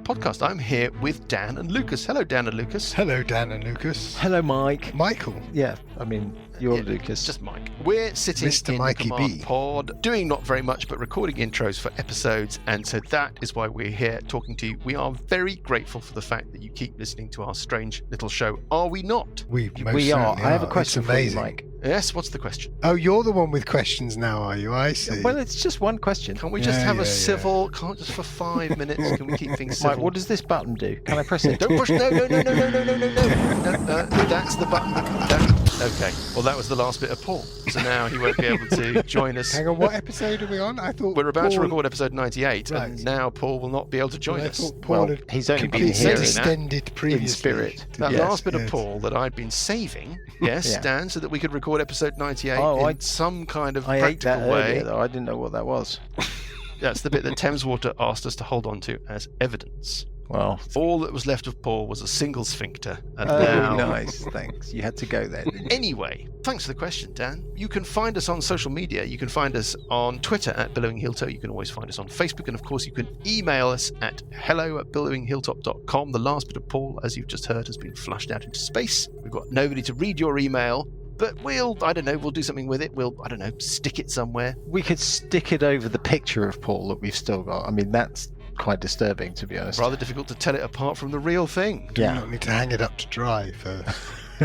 podcast. I'm here with Dan and Lucas. Hello, Dan and Lucas. Hello, Dan and Lucas. Hello, Mike. Michael. Yeah, I mean, you're Lucas. Just Mike. We're sitting Mr. in Mikey the command B. pod, doing not very much, but recording intros for episodes, and so that is why we're here talking to you. We are very grateful for the fact that you keep listening to our strange little show. Are we not? We are. I have a question for you, Mike. Yes, what's the question? Oh, you're the one with questions now, are you? I see. Well, it's just one question. Can't we just have a civil, can't just for 5 minutes, can we keep things civil? Mike, what does this button do? Can I press it? Don't push, no, that's the button. Okay, well that was the last bit of Paul, so now he won't be able to join us. Hang on, what episode are we on? I thought we're about to record episode 98, right. And now Paul will not be able to join us. Paul he's only been completely here extended previously. in spirit. That last bit of Paul that I'd been saving, Dan, so that we could record episode 98 in some kind of I ate practical that way. Earlier, though. I didn't know what that was. That's the bit that Thames Water asked us to hold on to as evidence. Well, all that was left of Paul was a single sphincter. And now... nice, thanks. You had to go there, didn't you? Anyway, thanks for the question, Dan. You can find us on social media. You can find us on Twitter at Billowing Hilltop. You can always find us on Facebook. And of course, you can email us at hello@billowinghilltop.com. The last bit of Paul, as you've just heard, has been flushed out into space. We've got nobody to read your email. But we'll do something with it. We'll, stick it somewhere. We could stick it over the picture of Paul that we've still got. I mean, that's quite disturbing, to be honest. Rather difficult to tell it apart from the real thing. Do you not need to hang it up to dry first?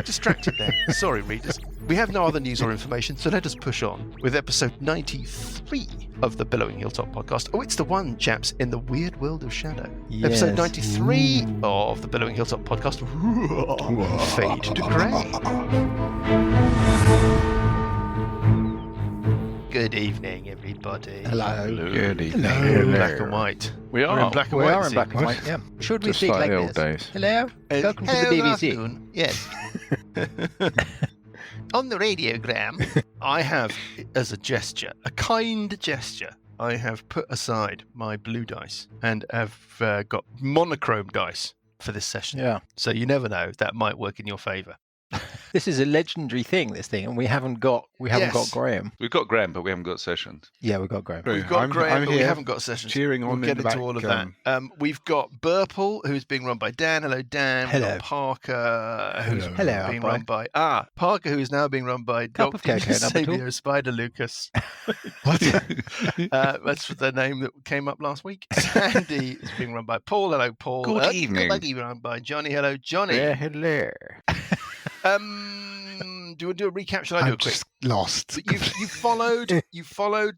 Distracted there. Sorry, readers. We have no other news or information, so let us push on with episode 93 of the Billowing Hilltop podcast. Oh, it's the one, chaps, in the weird world of shadow. Yes. Episode 93 of the Billowing Hilltop podcast. Fade to grey. Good evening, everybody. Hello. Good evening. We're in black and white. We are in black and white. We are in black and white, yeah. Should we Just speak like the old this? days. Hello. Welcome to the BBC. Yes. On the radiogram, I have, as a gesture, a kind gesture, I have put aside my blue dice and have got monochrome dice for this session. Yeah. So you never know, that might work in your favour. This is a legendary thing, and we haven't got Graham. We've got Graham, but we haven't got sessions. Yeah, we've got Graham. We've got Graham, I'm but we here, haven't got sessions. Cheering on we'll get in the into back, all of that. We've got Burple, who's being run by Dan. Hello, Dan. Hello. We've got Parker, who's being run by Parker, who is now being run by Dr. Xavier Spider Lucas. What? That's the name that came up last week. Sandy is being run by Paul. Hello, Paul. Good evening. Buggy run by Johnny. Hello, Johnny. Yeah, hello. Do you want to do a recap? Shall I do I'm a quick? just lost. You followed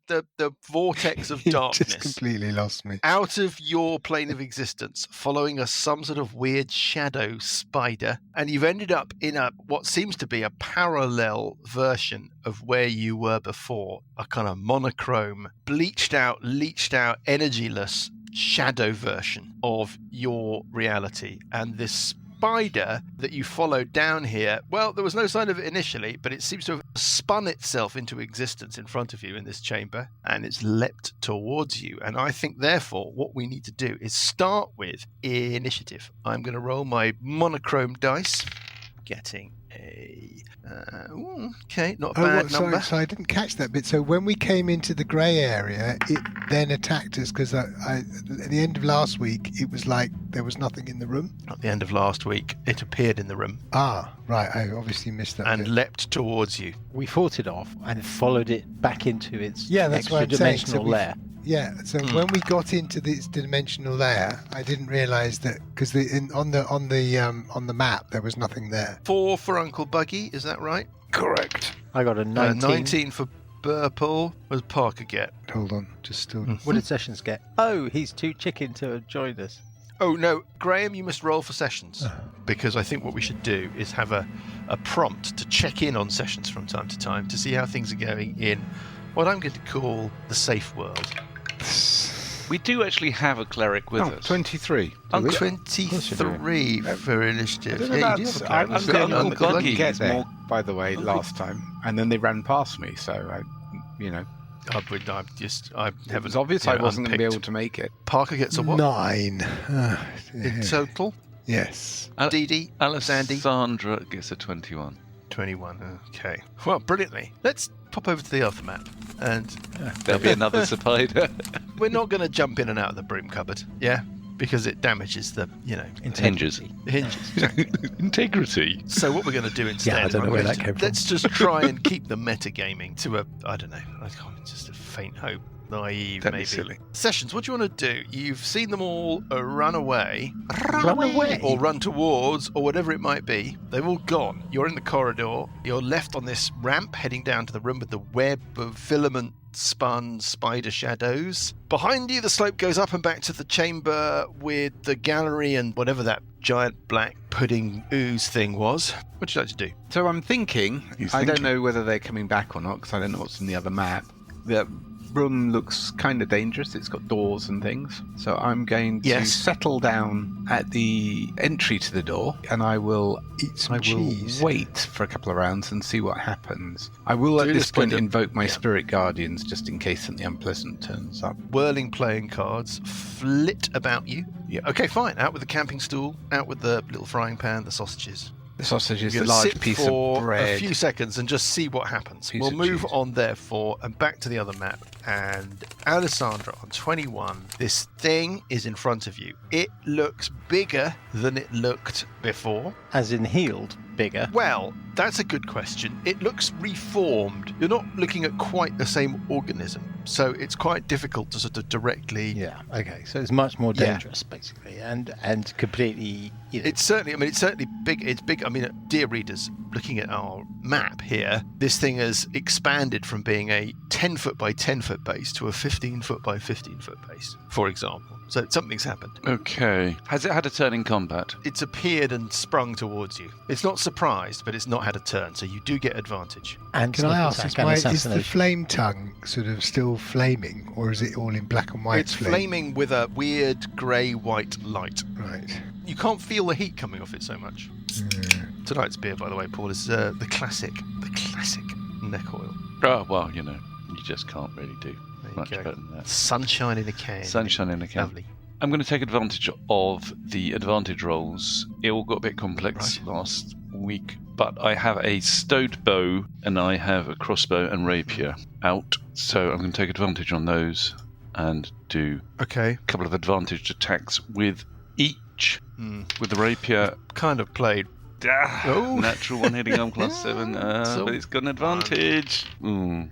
the vortex of darkness. Just completely lost me. Out of your plane of existence, following some sort of weird shadow spider, and you've ended up in what seems to be a parallel version of where you were before, a kind of monochrome, bleached out, leached out, energyless shadow version of your reality. And this spider that you followed down here, well, there was no sign of it initially, but it seems to have spun itself into existence in front of you in this chamber, and it's leapt towards you. And I think, therefore, what we need to do is start with initiative. I'm going to roll my monochrome dice, getting a... not a bad number. So I didn't catch that bit. So when we came into the grey area, it then attacked us because at the end of last week, it was like there was nothing in the room. At the end of last week, it appeared in the room. Ah, right. I obviously missed that. And leapt towards you. We fought it off and followed it back into its that's what I'm saying. extra-dimensional lair. Yeah, so when we got into this dimensional layer, I didn't realise that because on the map there was nothing there. 4 for Uncle Buggy, is that right? Correct. I got a 19. 19 for Burple. What did Parker get? Hold on, just still. What did Sessions get? Oh, he's too chicken to join us. Oh no, Graham, you must roll for Sessions, because I think what we should do is have a prompt to check in on Sessions from time to time to see how things are going in what I'm going to call the safe world. We do actually have a cleric with us. 23. 23 for initiative. I Yeah, you do have a cleric. Uncle I Buggy didn't get is there, more... by the way, last time, and then they ran past me, so I It was obvious I wasn't going to be able to make it. Parker gets a what? 9. In total? Yes. DD? Sandy? Alessandra gets a 21. 21, okay. Well, brilliantly. Let's pop over to the other map. And There'll be another spider. we're not going to jump in and out of the broom cupboard, yeah? because it damages the, Hinges. hinges. Exactly. Integrity. So what we're going to do instead? I don't know where that came from. Let's just try and keep the metagaming to just a faint hope. Naive, That'd be maybe. silly. Sessions, what do you want to do? You've seen them all run away. Run away? Or run towards, or whatever it might be. They've all gone. You're in the corridor. You're left on this ramp heading down to the room with the web of filament spun spider shadows. Behind you, the slope goes up and back to the chamber with the gallery and whatever that giant black pudding ooze thing was. What'd you like to do? So I'm thinking, I don't know whether they're coming back or not, because I don't know what's in the other map. The room looks kind of dangerous. It's got doors and things. So I'm going to settle down at the entry to the door, and I will Eat some cheese. wait for a couple of rounds and see what happens. I will at Do this this point kind of- invoke my spirit guardians just in case something unpleasant turns up. Whirling playing cards flit about you. Yeah. Okay, fine. Out with the camping stool. Out with the little frying pan, the sausages. The sausage is You're a gonna large sit piece for of bread. a few seconds and just see what happens. Piece We'll of move cheese. on, therefore, and back to the other map. And Alessandra on 21, this thing is in front of you. It looks bigger than it looked before. As in healed, bigger. Well, that's a good question. It looks reformed. You're not looking at quite the same organism, so it's quite difficult to sort of directly... Yeah, okay. So it's much more Yeah. dangerous, basically, and completely... It's certainly big. It's big. I mean, dear readers, looking at our map here, this thing has expanded from being a 10 foot by 10 foot base to a 15 foot by 15 foot base, for example. So something's happened. Okay. Has it had a turn in combat? It's appeared and sprung towards you. It's not surprised, but it's not had a turn, so you do get advantage. And Can I sneak ask, attack and is the assassination. flame tongue sort of still flaming, or is it all in black and white? It's flaming with a weird grey-white light. Right. You can't feel the heat coming off it so much. Tonight's beer, by the way, Paul, is the classic neck oil. Oh, well, you just can't really do There you much go. better than that. Sunshine in a can. Sunshine in a can. Lovely. I'm going to take advantage of the advantage rolls. It all got a bit complex last week, but I have a stowed bow and I have a crossbow and rapier out, so I'm going to take advantage on those and do Okay. a couple of advantaged attacks with each. With the rapier, Kind of played. Oh. natural one hitting arm class 7, but it's got an advantage.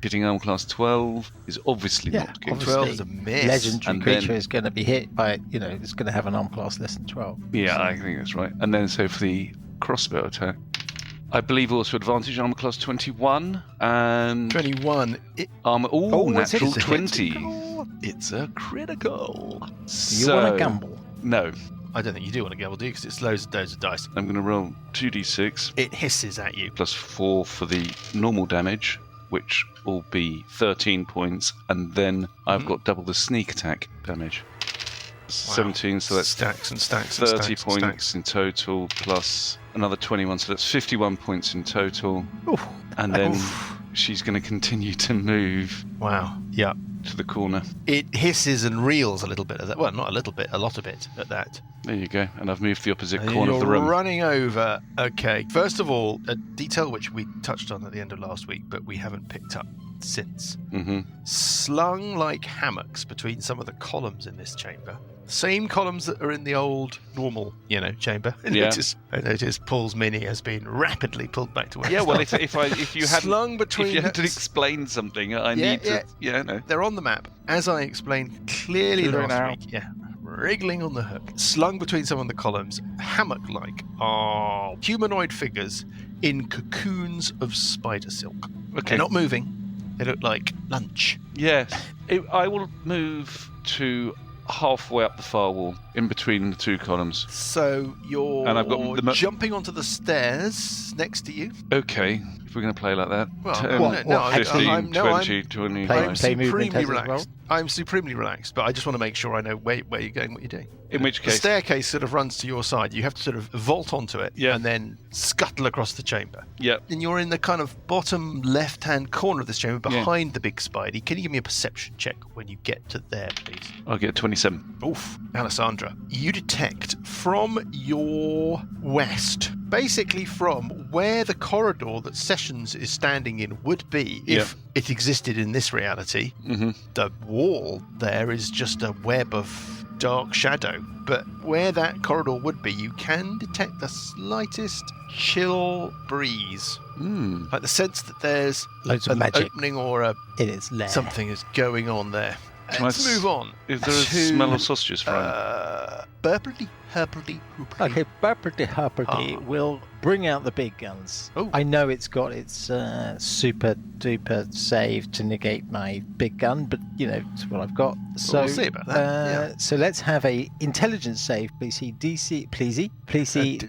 Hitting arm class 12 is obviously Yeah, not good. obviously. 12 is a miss. Legendary And creature then- is going to be hit by, it's going to have an arm class less than 12. Yeah, I think that's right. And then so for the crossbow attack, I believe also advantage armor class 21 and 21. armor. it's Natural a 20. critical. It's a critical. You want to gamble? No, I don't think you do want to gamble, do you? Because it's loads of dice. I'm going to roll 2d6 It hisses at you. plus 4 for the normal damage, which will be 13 points, and then I've got double the sneak attack damage. 17, so that's stacks and stacks 30 and stacks and points stacks. in total, plus another 21, so that's 51 points in total. And then she's going to continue to move Wow. Yeah. to the corner. It hisses and reels a little bit at that. Well, not a little bit, a lot of it at that. There you go. And I've moved the opposite And corner of the you're room. running over. Okay. First of all, a detail which we touched on at the end of last week, but we haven't picked up since. Slung like hammocks between some of the columns in this chamber. Same columns that are in the old normal, chamber. Yeah. I notice Paul's mini has been rapidly pulled back to where Yeah, it well, started. if you had slung between if you had to her- explain something, I Yeah, need to, no. They're on the map, as I explained clearly Clear last now. week. Yeah, wriggling on the hook, slung between some of the columns, hammock-like, are humanoid figures in cocoons of spider silk. Okay. They're not moving. They look like lunch. Yes, I will move to halfway up the far wall, in between the two columns. So you're And I've got the jumping onto the stairs next to you. Okay, if we're going to play like that. Well, 10, no, 15, I'm 20, 25. Play I'm movement supremely as well? relaxed. I'm supremely relaxed, but I just want to make sure I know where you're going, what you're doing. In which The case, staircase sort of runs to your side. You have to sort of vault onto it Yeah. and then scuttle across the chamber. yep. And you're in the kind of bottom left-hand corner of this chamber Yeah. behind the big spidey. Can you give me a perception check when you get to there, please? I'll get 27. Oof. Alessandra, you detect from your west, basically from where the corridor that Sessions is standing in would be if it existed in this reality. Mm-hmm. The wall there is just a web of dark shadow. But where that corridor would be, you can detect the slightest chill breeze. Like the sense that there's Loads of an magic opening or in its lair. something is going on there. Can Let's move on. Is there a smell of sausages frying? Burpledy, herpledy, hoopledy. Okay, Burpledy Herpledy will bring out the big guns. Oh. I know it's got its super duper save to negate my big gun, but it's what I've got. So we'll see about that. So let's have a intelligence save. Please see DC. DC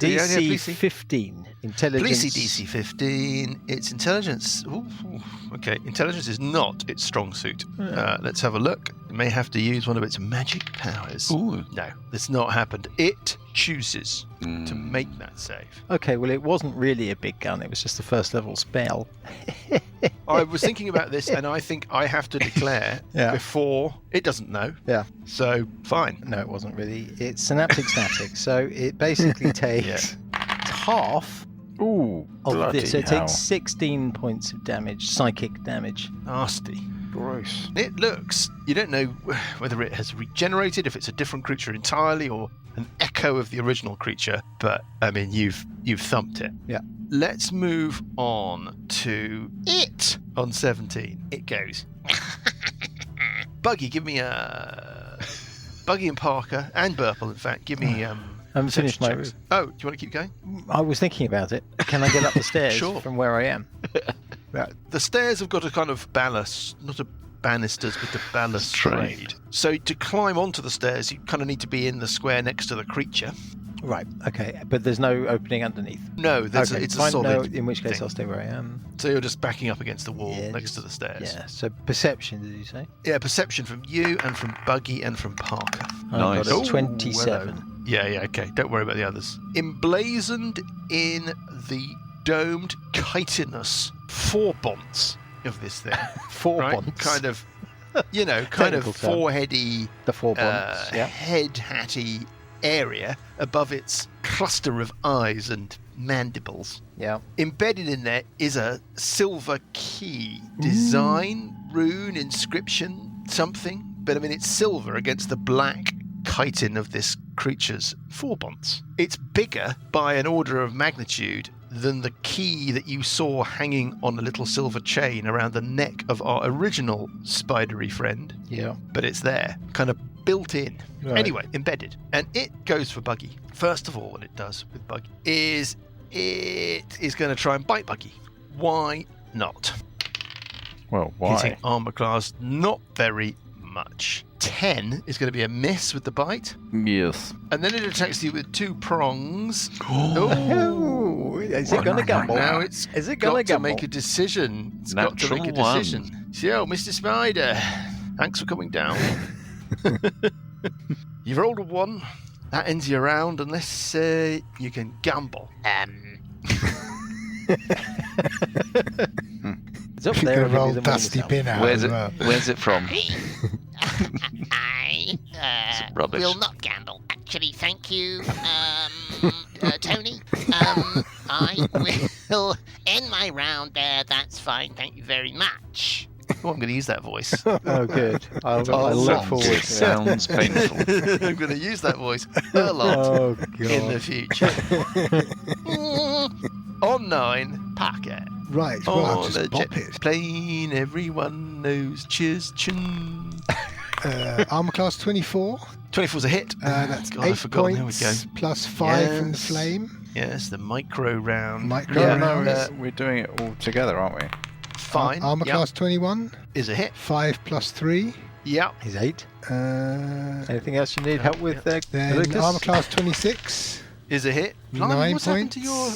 please. 15. Intelligence. Please see DC 15. It's intelligence. Ooh, okay, intelligence is not its strong suit. Let's have a look. It may have to use one of its magic powers. Ooh. No, that's not happened. It chooses to make that save. Okay, well, it wasn't really a big gun. It was just a first level spell. I was thinking about this, and I think I have to declare before it doesn't know. Yeah. So, fine. No, it wasn't really. It's synaptic static, so it basically takes half of this. So it takes 16 points of damage, psychic damage. Nasty. Gross. It looks, you don't know whether it has regenerated, if it's a different creature entirely, or an echo of the original creature, but I mean, you've thumped it. Yeah. Let's move on to it on 17. It goes. Buggy, give me a... Buggy and Parker, and Burple, in fact, give me... I haven't finished my checks. Oh, do you want to keep going? I was thinking about it. Can I get up the stairs Sure. from where I am? The stairs have got a kind of ballast, not a banisters, but a balustrade. So to climb onto the stairs, you kind of need to be in the square next to the creature. Right, okay. But there's no opening underneath? No, it's fine, a solid in which case thing. I'll stay where I am. So you're just backing up against the wall Yeah, next to the stairs. Yeah, so perception, did you say? Yeah, perception from you and from Buggy and from Parker. Nice. I've got a Ooh, 27. hello. Yeah, okay. Don't worry about the others. Emblazoned in the domed chitinous forebonts of this thing. Forebonts. Kind of, kind of Technical term. foreheady, The forebonts, head hatty area above its cluster of eyes and mandibles. Yeah. Embedded in there is a silver key. Design, rune, inscription, something. But I mean, it's silver against the black chitin of this creature's forebonts. It's bigger by an order of magnitude than the key that you saw hanging on a little silver chain around the neck of our original spidery friend. Yeah. But it's there, kind of built in. Right. Anyway, embedded. And it goes for Buggy. First of all, what it does with Buggy is it is going to try and bite Buggy. Why not? Well, why? Hitting armor class, not very much. 10 is going to be a miss with the bite. Yes. And then it attacks you with 2 prongs. Oh, is it going to gamble? Now it's Is it got going to gamble? make a decision. It's got to Natural make a one. decision. So, Mr. Spider, thanks for coming down. You've rolled a 1. That ends your round unless you can gamble. It's up You there. can roll Dusty Bin out Where's as it? well. Where's it from? I Rubbish. will not gamble. Actually, thank you, Tony. I will end my round there. That's fine. Thank you very much. Oh, I'm going to use that voice. Oh, good. I look forward to it. Sounds painful. I'm going to use that voice a lot Oh, in the God. future. On 9, Parker. Right, well, I'll On just the bop jet it. plane, everyone knows. Cheers, chun. Armor class 24. 24's a hit. That's God, I've 8 forgotten. There we points go. plus 5 from the Yes. flame. Yes, the micro round. Micro Yeah, round. no, we're doing it all together, aren't we? Fine. Armor Yep. class 21. Is a hit. 5 plus 3. Yep. He's 8. Then Anything else you need help with, Lucas? armor class 26. Is a hit. Blimey, 9 what's points. happened to your...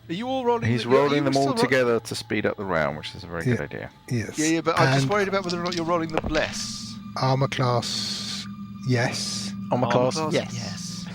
Are you all rolling? He's the- you rolling them still all ro- together to speed up the round, which is a very good idea. Yes. Yeah, but I'm just And worried about whether or not you're rolling the bless. armor class, yes. Armor class? Yes. Yes.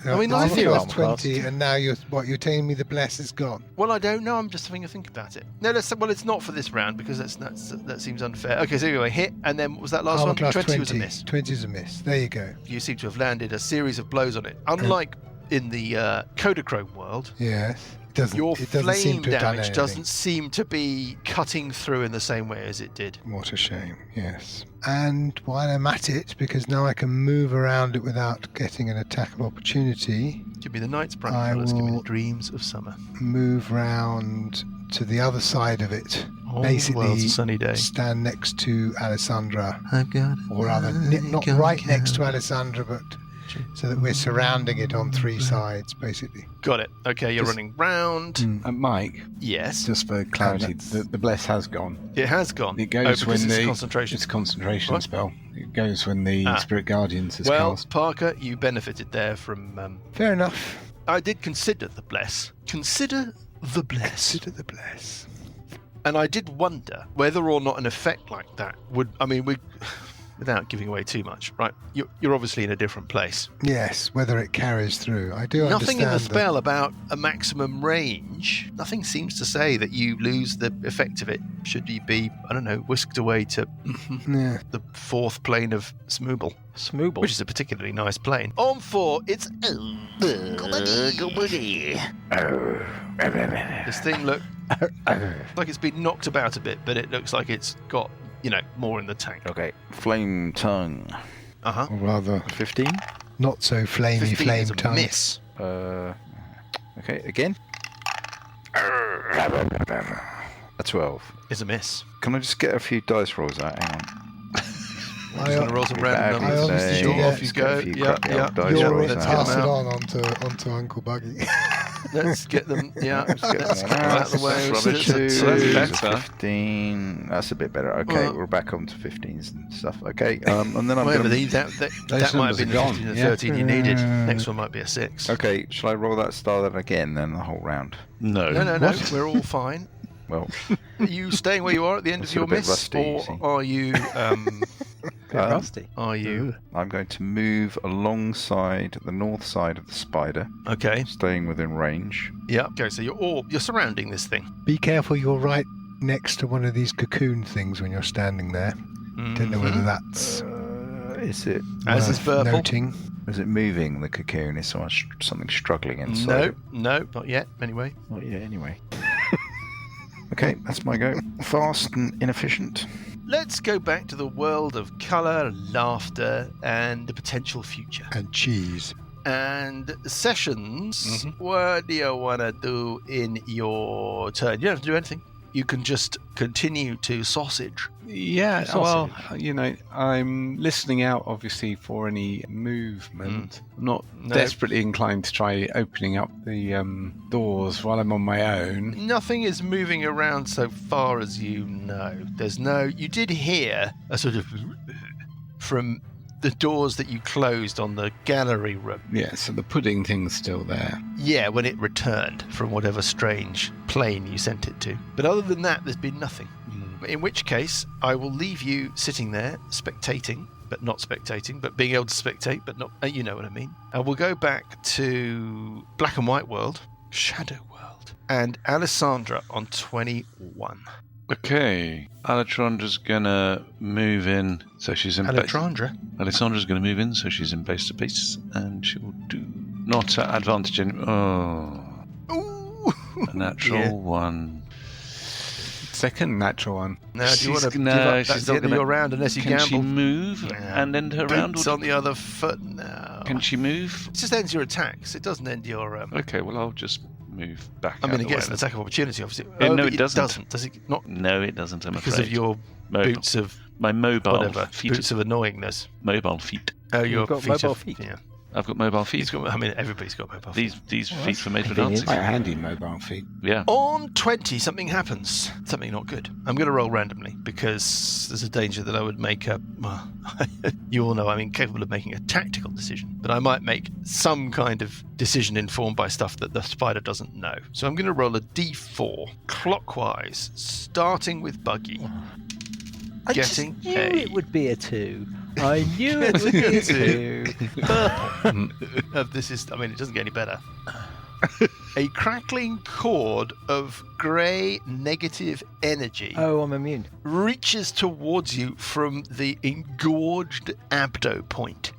I mean, armor I feel class armor class. 20, and now you're telling me the bless is gone. Well, I don't know. I'm just having a think about it. No, it's not for this round because that seems unfair. Okay, so anyway, hit, and then what was that last Armor one? class 20 20. was a miss. 20 is a miss. There you go. You seem to have landed a series of blows on it. Unlike in the Kodachrome world, Yes. doesn't. Your it doesn't seem flame to have done damage anything. doesn't seem to be cutting through in the same way as it did. What a shame. Yes. And while I'm at it, because now I can move around it without getting an attack of opportunity, Give me the night's bright I colours, give me will- the dreams of summer. move round to the other side of it. All the world's Basically, a sunny day. stand next to Alessandra, I've got or rather, not right next to Alessandra, but so that we're surrounding it on three sides, basically. Got it. Okay, you're Just- running round. Mike, Yes, just for clarity, the bless has gone. it has gone. It goes because when it's the concentration. It's a concentration What? spell. It goes when the Spirit Guardians is Well, cast. Parker, you benefited there from. Fair enough. I did consider the bless. Consider the bless. Consider the bless. And I did wonder whether or not an effect like that would. I mean, without giving away too much, right? You're obviously in a different place. Yes, whether it carries through. I do Nothing in the understand spell about a maximum range. Nothing seems to say that you lose the effect of it should you be, I don't know, whisked away to Yeah. the fourth plane of Smooble, Smooble. which is a particularly nice plane. On 4, it's this thing look like it's been knocked about a bit, but it looks like it's got, more in the tank. Okay, flame tongue. Uh-huh. Or rather, 15. not so flamey 15 flame is a tongue. miss. Okay, again. A 12. Is a miss. Can I just get a few dice rolls out? Hang on. I'm just going to roll some random I numbers. honestly Sure, did off that. you Let's get a go. few Yeah, crappy yeah. old dice You're rolls it, let's out. pass get it them out. onto Uncle Buggy. Let's get them. Yeah, let's get get them them out of the way. Rubbish. So that's better. 15. That's a bit better. Okay, Well- we're back on to 15s and stuff. Okay, and then I'm Whatever going to... that might have numbers been are the gone, 15 and yeah. 13 you needed. Next one might be a 6. Okay, shall I roll that star then again, then the whole round? No. No, we're all fine. Well, Are you staying where you are at the end of Still your a bit miss, rusty, you or see. are you? Bit rusty. Are you? I'm going to move alongside the north side of the spider, Okay. staying within range. Yeah. Okay. So you're surrounding this thing. Be careful, you're right next to one of these cocoon things when you're standing there. Don't know whether that's Is it? As is worth Burple. noting. Is it moving the cocoon? Is something struggling inside? No, not yet. Anyway. Not yet, anyway. Okay, that's my go. Fast and inefficient. Let's go back to the world of colour, laughter, and the potential future. And cheese. And Sessions, what do you want to do in your turn? You don't have to do anything. You can just continue to sausage. Yeah, Sausage. well, I'm listening out, obviously, for any movement. I'm not No. desperately inclined to try opening up the doors while I'm on my own. Nothing is moving around so far as you know. You did hear a sort of from the doors that you closed on the gallery room. Yeah, so the pudding thing's still there. Yeah, when it returned from whatever strange plane you sent it to. But other than that, there's been nothing. In which case, I will leave you sitting there, spectating, but not spectating, but being able to spectate, but not, you know what I mean. And we'll go back to Black and White World, Shadow World, and Alessandra on 21. Okay. Alessandra's gonna move in, so she's in Alessandra? Alessandra's gonna move in, so she's in base to base, and she will do not at advantage in. Oh, Ooh! a natural Yeah. one. Second natural one. Now, do you want to She's- give no, up? That's she's the not end of gonna- your round unless you Can gamble. she move and end her round? Boots on the other foot now. Can she move? It just ends your attacks. It doesn't end your... Okay, well I'll just move back. I mean, out it the gets way an attack of opportunity, obviously. No, but it doesn't. Does it not? No, it doesn't. I'm Because afraid. of your Mobile. boots of My mobile whatever. feet. Boots of annoyingness. Mobile feet. Oh, your You've got feet mobile of, feet. Yeah. I've got mobile feet. He's got, I mean, everybody's got mobile feet. These feet were made for convenient. dancing. Quite handy mobile feet. Yeah. On 20, something happens. Something not good. I'm going to roll randomly because there's a danger that I would make a... Well, you all know I'm incapable of making a tactical decision, but I might make some kind of decision informed by stuff that the spider doesn't know. So I'm going to roll a d4 clockwise, starting with Buggy. I Getting just knew a- it would be a 2. I knew it would be a 2. Purple. This is, I mean, it doesn't get any better. A crackling cord of grey negative energy Oh, I'm immune. reaches towards you from the engorged abdo point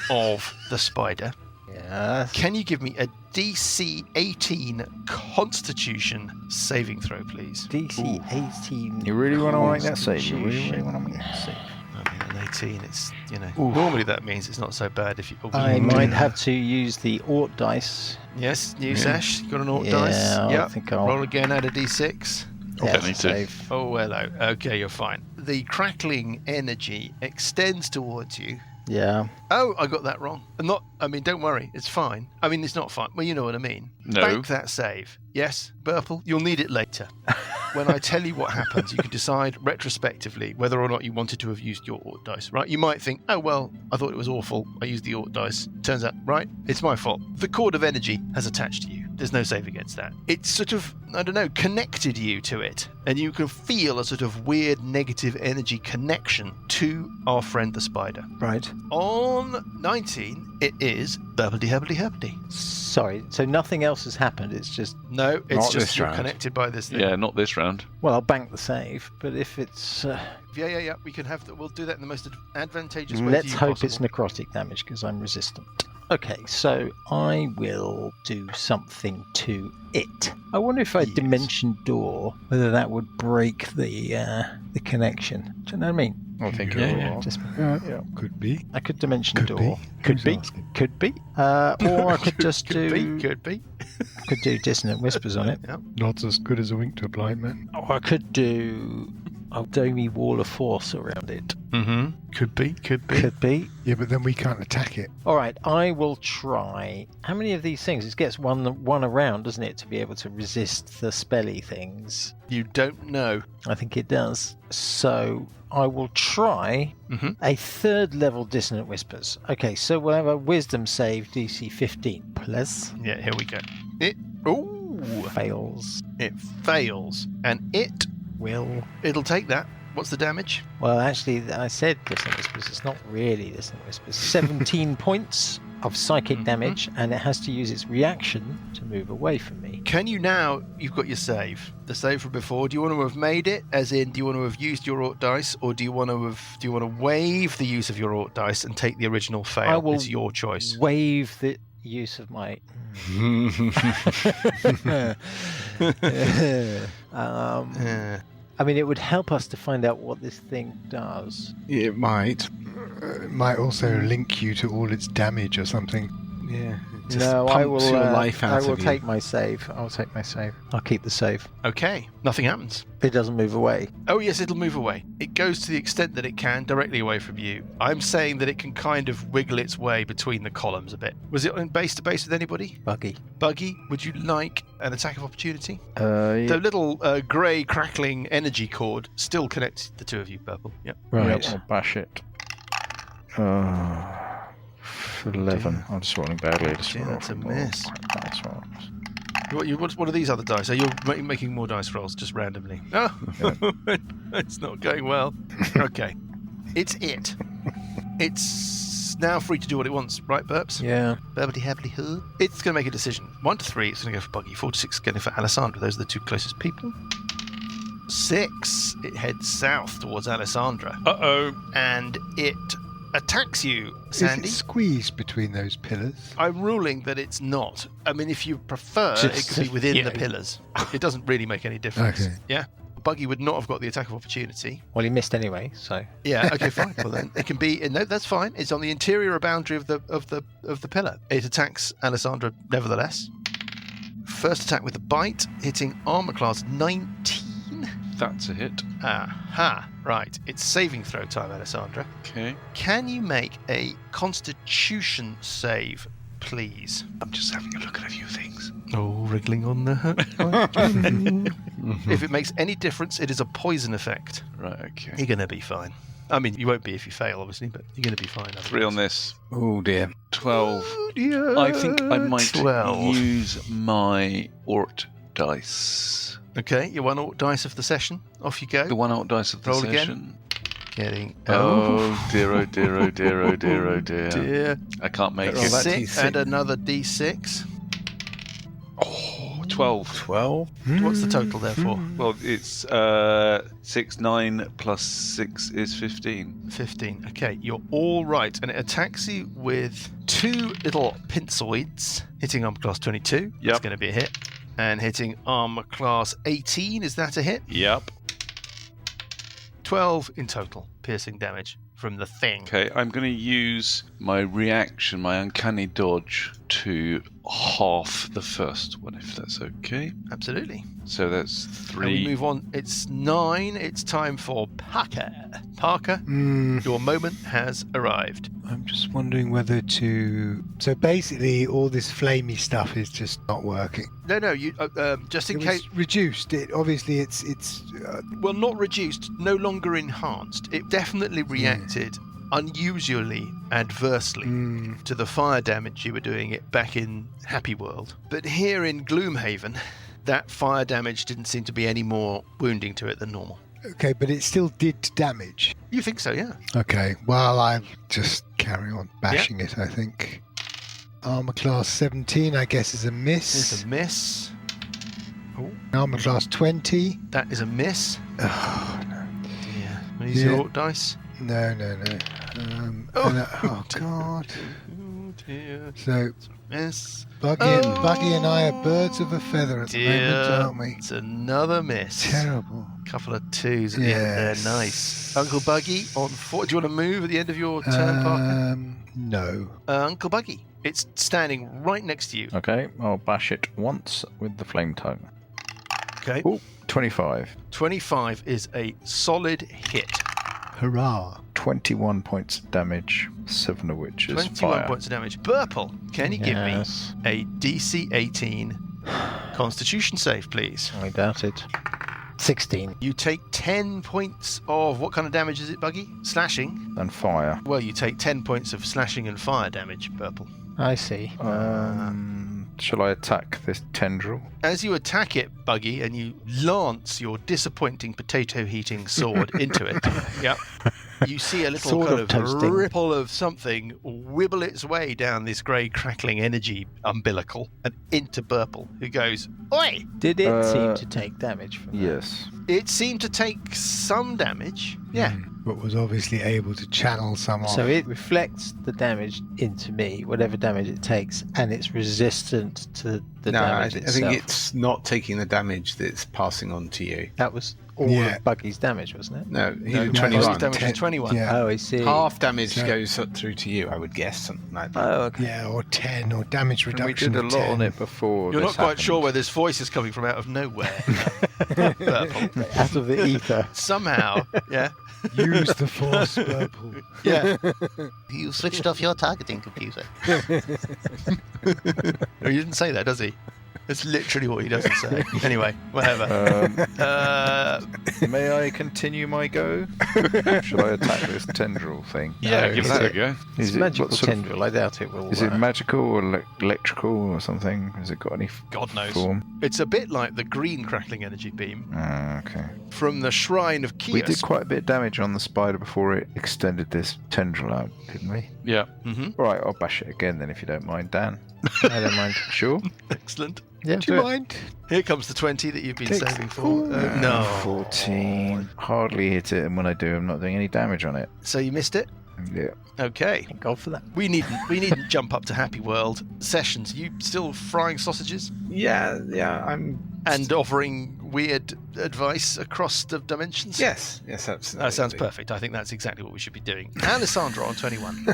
of the spider. Yes. Can you give me a DC 18 Constitution saving throw, please? DC 18. You really want to make that save? You really want to make that save? I mean, an 18, it's, normally that means it's not so bad if you... I might have to use the Ort dice. Yes, new Sash, you got an Ort Yeah, dice? I think I'll... Roll again, add a D6. Yeah, save. Oh, hello. Okay, you're fine. The crackling energy extends towards you. Yeah. Oh, I got that wrong. Don't worry, it's fine. I mean, it's not fine. Well, you know what I mean. No. Bank that save. Yes, Burple, you'll need it later. When I tell you what happens, you can decide retrospectively whether or not you wanted to have used your Ort dice, right? You might think, oh, well, I thought it was awful. I used the Ort dice. Turns out, right, it's my fault. The cord of energy has attached to you. There's no save against that. It's sort of, connected you to it. And you can feel a sort of weird negative energy connection to our friend the spider. Right. On 19, it is burbledy-herbledy-herbledy. Sorry, so nothing else has happened, it's just... No, it's Not just this you're round. connected by this thing. Yeah, not this round. Well, I'll bank the save, but if it's... Yeah. We can have that. We'll do that in the most advantageous way. Let's hope possible. it's necrotic damage, because I'm resistant. Okay, so I will do something to it. I wonder if I dimension door, whether that would break the connection. Do you know what I mean? I think Yeah. Just Yeah, could be. I could dimension Could door. be. Could Who's be. asking? Could be. Or I could just Could do. be. Could do dissonant whispers on it. Not as good as a wink to a blind man. Or I could do a domy wall of force around it. Mm-hmm. Could be. Could be. Yeah, but then we can't attack it. All right, I will try. How many of these things? It gets one around, doesn't it, to be able to resist the spelly things? You don't know. I think it does. So I will try a third level dissonant whispers. Okay, so we'll have a wisdom save DC 15. Plus. Yeah, here we go. Fails. It fails. And it'll take that. What's the damage? Well, actually, I said dissonant whispers. It's not really dissonant whispers. 17 points of psychic damage, and it has to use its reaction to move away from me. Can you now? You've got your save. The save from before. Do you want to have made it? As in, do you want to have used your Ort dice, or do you want to waive the use of your Ort dice and take the original fail? I will It's your choice. Waive the use of my. I mean, it would help us to find out what this thing does. It might. It might also link you to all its damage or something. Yeah. No, I will. Your life out I will of you. take my save. I'll take my save. I'll keep the save. Okay. Nothing happens. It doesn't move away. Oh, yes, it'll move away. It goes to the extent that it can, directly away from you. I'm saying that it can kind of wiggle its way between the columns a bit. Was it on base to base with anybody? Buggy. Buggy, would you like an attack of opportunity? Yeah. The little grey crackling energy cord still connects the two of you, Purple. Yep. Right. I'll bash it. 11. I'm just rolling badly. That's a miss. Nice one. What are these other dice? Are you making more dice rolls just randomly? Oh, it's not going well. Okay. It's it. It's now free to do what it wants, right, Burps? Yeah. Burbity-habbity-hoo. It's going to make a decision. 1 to 3, it's going to go for Buggy. 4 to 6, going for Alessandra. Those are the two closest people. 6, it heads south towards Alessandra. Uh-oh. And it attacks you, Sandy. Is it squeezed between those pillars? I'm ruling that it's not. I mean, if you prefer, it could be within the pillars. It doesn't really make any difference. Okay. Yeah? Buggy would not have got the attack of opportunity. Well, he missed anyway, so. Yeah, okay, fine. Well then, it can be. No, that's fine. It's on the interior boundary of the pillar. It attacks Alessandra nevertheless. First attack with the bite, hitting armor class 19. That's a hit. Aha. Right. It's saving throw time, Alessandra. Okay. Can you make a Constitution save, please? I'm just having a look at a few things. Oh, wriggling on the hook. If it makes any difference, it is a poison effect. Right, okay. You're going to be fine. I mean, you won't be if you fail, obviously, but you're going to be fine. 3 on this. Oh dear. 12. Oh, dear. I think I might 12. use my Ort dice. Okay, your 1 Ort dice of the session. Off you go. The 1 Ort dice of the Roll session. Getting. Oh dear, oh dear, oh dear, oh dear, oh dear. Dear. I can't make Roll it. that 6 D6. and another D6. Oh, 12. 12. What's the total there for? Well, it's 6, 9 plus 6 is 15. 15. Okay, you're all right. And it attacks you with 2 little pinzoids, hitting armor class 22. Yep. That's going to be a hit. And hitting armor class 18. Is that a hit? Yep. 12 in total piercing damage from the thing. Okay, I'm going to use my reaction, my uncanny dodge, to half the first one, if that's okay. Absolutely. So that's And 3. we move on. It's 9. It's time for Parker. Parker, your moment has arrived. I'm just wondering whether to. So basically, all this flamey stuff is just not working. No, you just in It case. was reduced. It obviously it's Well, not reduced, no longer enhanced. It definitely reacted unusually adversely to the fire damage you were doing it back in Happy World. But here in Gloomhaven, that fire damage didn't seem to be any more wounding to it than normal. okay, but it still did damage. You think so, yeah? Okay, well I'll just carry on bashing it. I think armor class 17, I guess, is a miss. It's a miss. Armor class 20. That is a miss. Oh no, Dear. Use your orc dice. no. Oh god. Oh dear. So Miss. Buggy and I are birds of a feather at the moment, aren't we? It's another miss. Terrible. Couple of 2s at the end there. Nice. Uncle Buggy on 4. Do you want to move at the end of your turn, Parker? No. Uncle Buggy. It's standing right next to you. Okay, I'll bash it once with the flame tongue. Okay. Oh, 25. 25 is a solid hit. Hurrah. 21 points of damage, 7 of which is 21 fire. points of damage. Burple, can you give me Yes. a DC 18 Constitution save, please? I doubt it. 16. You take 10 points of what kind of damage is it, Buggy? Slashing? And fire. Well, you take 10 points of slashing and fire damage, Burple. I see. Shall I attack this tendril? As you attack it, Buggy, and you lance your disappointing potato-heating sword into it, yep, you see a little Sword kind of of toasting. ripple of something wibble its way down this grey crackling energy umbilical and into Burple, who goes, "Oi!" Did it seem to take damage from that? Yes. It seemed to take some damage. Yeah. But was obviously able to channel some off. So it reflects the damage into me, whatever damage it takes, and it's resistant to the No, I damage think itself. it's not taking the damage that's passing on to you. That was all Yeah. of Buggy's damage, wasn't it? No, he No, did Buggy's 21. damage is 21. Yeah. Oh, I see. Half damage So- goes up through to you, I would guess, something like that. Oh, okay. Yeah, or 10, or damage And we reduction. did a of lot 10. on it before. You're not this quite happened. sure where this voice is coming from out of nowhere. Burple. Out of the ether. Somehow, yeah. Use the force, Purple. Yeah. You switched off your targeting computer. No, he didn't say that, does he? That's literally what he doesn't say. Anyway, whatever. May I continue my go? Should I attack this tendril thing? Yeah, No, give it's that a- a go. It's Is a it magical what sort of- tendril. I doubt it will. Is it magical or electrical or something? Has it got any God knows. form? It's a bit like the green crackling energy beam Okay. from the Shrine of Kios. We did quite a bit of damage on the spider before it extended this tendril out, didn't we? Yeah. Mm-hmm. Right, I'll bash it again then if you don't mind, Dan. I don't mind. Sure? Excellent. Yeah, Do you mind? Here comes the 20 that you've been Take- saving for. No. 14. Hardly hit it, and when I do, I'm not doing any damage on it. So you missed it? Yeah. Okay. Thank God for that. We needn't jump up to Happy World. Sessions, you still frying sausages? Yeah, I'm. And offering weird advice across the dimensions? Yes, absolutely. That sounds perfect. I think that's exactly what we should be doing. Alessandra on 21.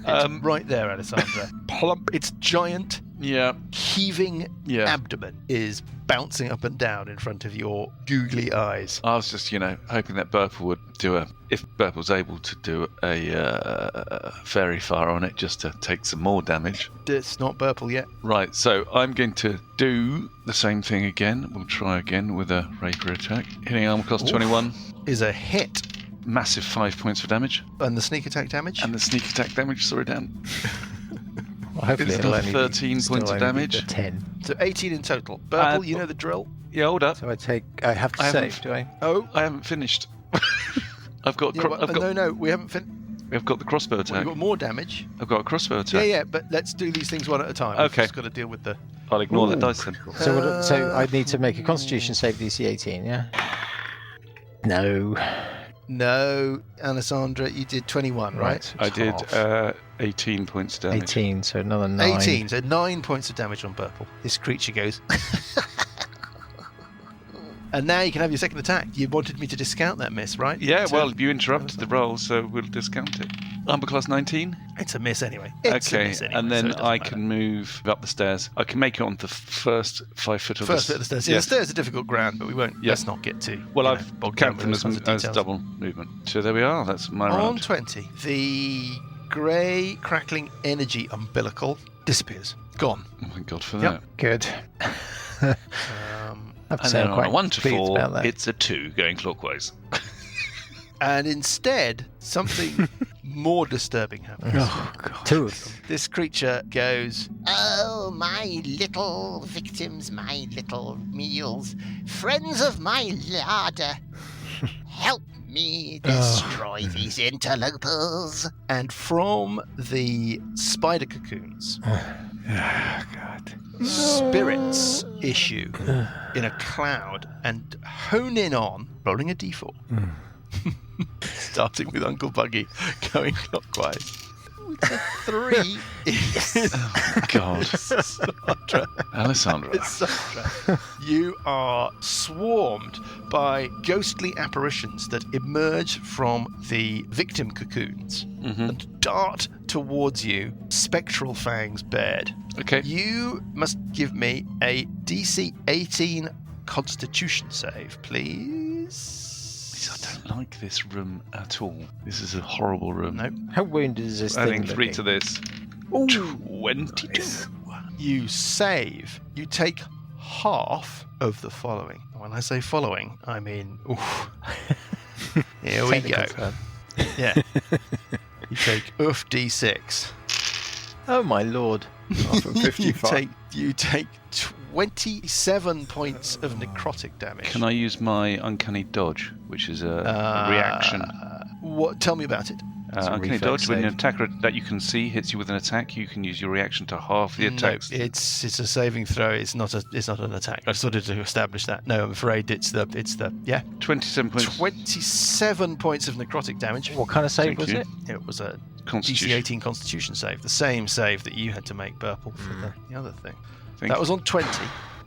It's right there, Alessandra. Plump. Its giant, Yeah. heaving Yeah. abdomen is bouncing up and down in front of your googly eyes. I was just, hoping that Burple would do if Burple's able to do a fairy fire on it just to take some more damage. It's not purple yet. Right, so I'm going to do the same thing again. We'll try again with a rapier attack. Hitting armor class 21. Is a hit. Massive 5 points of damage. And the sneak attack damage? And the sneak attack damage, sorry, Dan. Well, hopefully It's it'll got only 13 still points of only be damage. the 10. So 18 in total. Purple, you know the drill? Yeah, hold up. So I have to I save, haven't- do I? Oh, I haven't finished. I've got. yeah, I've got. no, we haven't finished. I've got the crossbow Well, attack. you've got more damage. I've got a crossbow attack. Yeah, but let's do these things one at a time. We've Okay. just got to deal with the... I'll ignore that dice then. So I need to make a Constitution save DC 18, yeah? No, Alessandra, you did 21, right? I did 18 points damage. 18, so another 9. 18, so 9 points of damage on purple. This creature goes... And now you can have your second attack. You wanted me to discount that miss, right? Yeah, well, you interrupted the roll, so we'll discount it. Armor class 19? It's a miss anyway. It's a Okay, miss anyway, and so then it doesn't I matter. can move up the stairs. I can make it on the first 5 foot of First bit of the stairs. Yeah, Yes. the stairs are difficult ground, but we won't. Yeah. Let's not get too. Well, you know, I've bogged down counted them with those kinds of as details. double movement. So there we are. That's my On round. 20, the grey crackling energy umbilical disappears. Gone. Oh, thank God for Yep. that. Good. I have to And say then I'm on a quite 1 to pleased 4, about that. it's a 2 going clockwise. And instead, something more disturbing happens. Oh, God. 2 of them. This creature goes, Oh, my little victims, my little meals, friends of my larder, help me destroy these interlopers. and from the spider cocoons, God. spirits issue in a cloud and hone in on rolling a d4. Starting with Uncle Buggy, going clockwise. It's a 3. Oh, God. Alessandra. Sandra, you are swarmed by ghostly apparitions that emerge from the victim cocoons and dart towards you, spectral fangs bared. Okay. You must give me a DC 18 Constitution save, please. I don't like this room at all. This is a horrible room. No. How wounded is this Adding thing 3 looking? to this. 22. You save. You take half of the following. When I say following, I mean, oof. Here we go. Technical term. Yeah. You take oof d6. Oh my lord. After 55. You take 27 points of necrotic damage. Can I use my uncanny dodge, which is a reaction? What? Tell me about it. It's a Uncanny reflex dodge, when an save. attacker that you can see hits you with an attack, you can use your reaction to half the attacks. No, it's a saving throw. It's not an attack. I just wanted to establish that. No, I'm afraid it's the 27 points. 27 points of necrotic damage. What kind of save Thank was you. it? It was a Constitution. DC 18 Constitution save, the same save that you had to make, Burple, for the other thing. Thank That you. was on 20.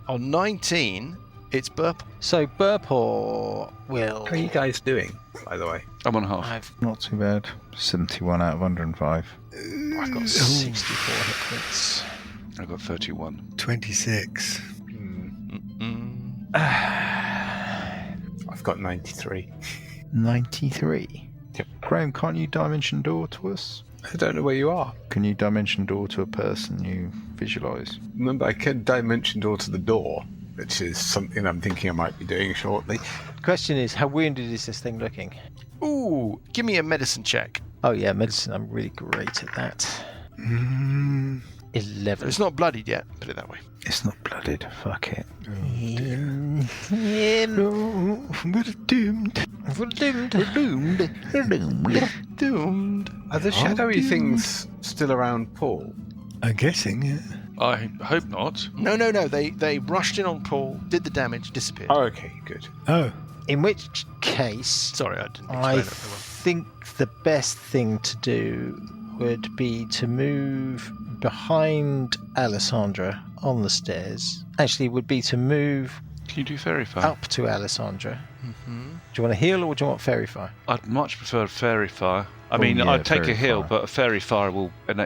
On 19, it's Burple. So Burple will... How are you guys doing, by the way? I'm on half. I've Not too bad. 71 out of 105. I've got 64 hit points. I've got 31. 26. I've got 93. 93. Yep. Graham, can't you dimension door to us? I don't know where you are. Can you dimension door to a person you visualise? Remember, I can dimension door to the door, which is something I'm thinking I might be doing shortly. The question is, how wounded is this thing looking? Ooh, give me a medicine check. Oh yeah, medicine. I'm really great at that. 11. It's not bloodied yet, put it that way. It's not blooded. Fuck it. We're doomed. Doomed. Are the shadowy things still around Paul? I'm guessing, yeah. I hope not. No. They rushed in on Paul, did the damage, disappeared. Oh, okay, good. Oh, In which case, Sorry, I didn't explain I it very well. think the best thing to do would be to move behind Alessandra on the stairs. Actually, would be to move Can you do Fairy Fire? up to Alessandra. Do you want to heal or do you want Fairy Fire? I'd much prefer Fairy Fire. I Oh, mean, yeah, I'd take a Fairy heal, Fire. but a Fairy Fire will do.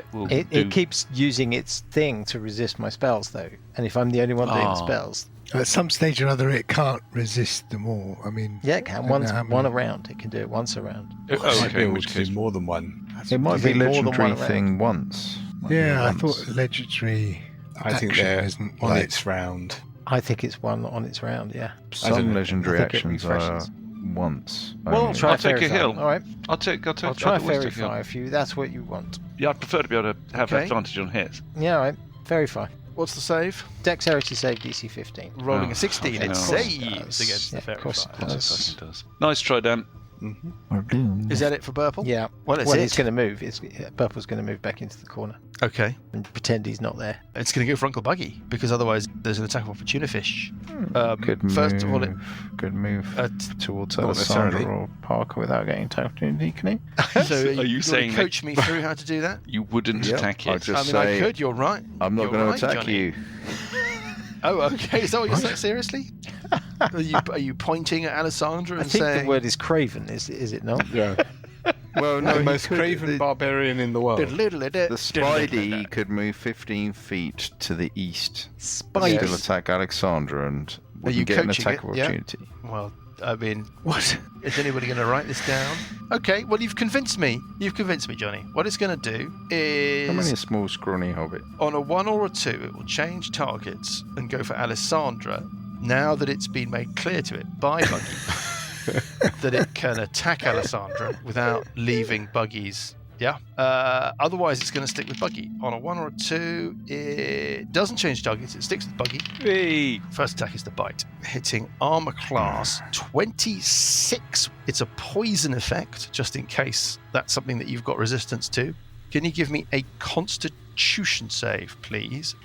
It keeps using its thing to resist my spells, though. And if I'm the only one doing the Oh. spells, at some stage or other, it can't resist them all. I mean, yeah, it can. I don't One know how many- around. It can do it once around. Oh, Might be okay, in able which to case. do more than one. It might Do be you think more than legendary one around? thing once. Might be Yeah, I once. thought legendary. I think action they're isn't on like- its round. I think it's one on its round, yeah. I don't Some know. legendary I think it actions are refreshes. once. Well, only. I'll try I'll take Fairy a Fire. heal. All right. I'll try I'll always Fairy take a heal. Fire if that's what you want. Yeah, I'd prefer to be able to have Okay. advantage on hits. Yeah, all right. Fairy Fire. What's the save? Dexterity save DC 15. Rolling Oh, a 16. fucking It hell. saves Does. against Yeah, the fairy of course fire. it does. Nice try, Dan. Mm-hmm. Is that it for Burple? Yeah. Well, it's going to move. Purple's going to move back into the corner Okay. and pretend he's not there. It's going to go for Uncle Buggy, because otherwise there's an attack of opportunity fish. Good move. First of all, good move towards not necessarily. Alessandra or Parker without getting attacked in, can he? so Are you saying to coach me through how to do that? You wouldn't attack I'll it. just I say, could. You're right. I'm not You're going right, to attack Johnny. you. Oh, okay. Is that what you're saying? Seriously? Are you pointing at Alessandra I and think saying... the word is craven, is it not? Yeah. Well, no, The he most could- craven barbarian in the world. The Spidey could move 15 feet to the east. Spidey. Still attack Alexandra and Are you wouldn't get an coaching attack it? of Yeah. opportunity. Well, I mean, what? Is anybody going to write this down? Okay, well, you've convinced me. You've convinced me, Johnny. What it's going to do How many is, a small, scrawny hobbit? on a 1 or a 2, it will change targets and go for Alessandra, now that it's been made clear to it by Buggy that it can attack Alessandra without leaving Buggy's... Yeah. Otherwise, it's going to stick with Buggy. On a 1 or a 2, it doesn't change targets. It sticks with Buggy. Hey. First attack is the bite, hitting armor class 26. It's a poison effect, just in case that's something that you've got resistance to. Can you give me a Constitution save, please?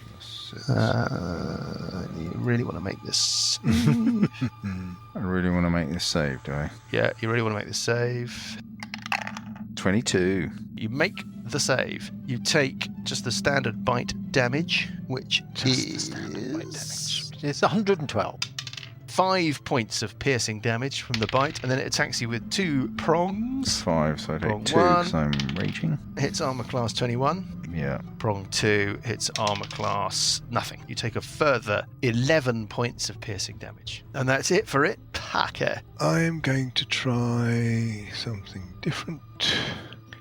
You really want to make this. I really want to make this save, do I? Yeah, you really want to make this save. 22. You make the save. You take just the standard bite damage, which is It's 112. 5 points of piercing damage from the bite, and then it attacks you with 2 prongs. 5, so I Wrong take 2 because one. I'm raging. Hits armor class 21. Yeah. Prong 2 hits armor class nothing. You take a further 11 points of piercing damage. And that's it for it. Parker. I'm going to try something different.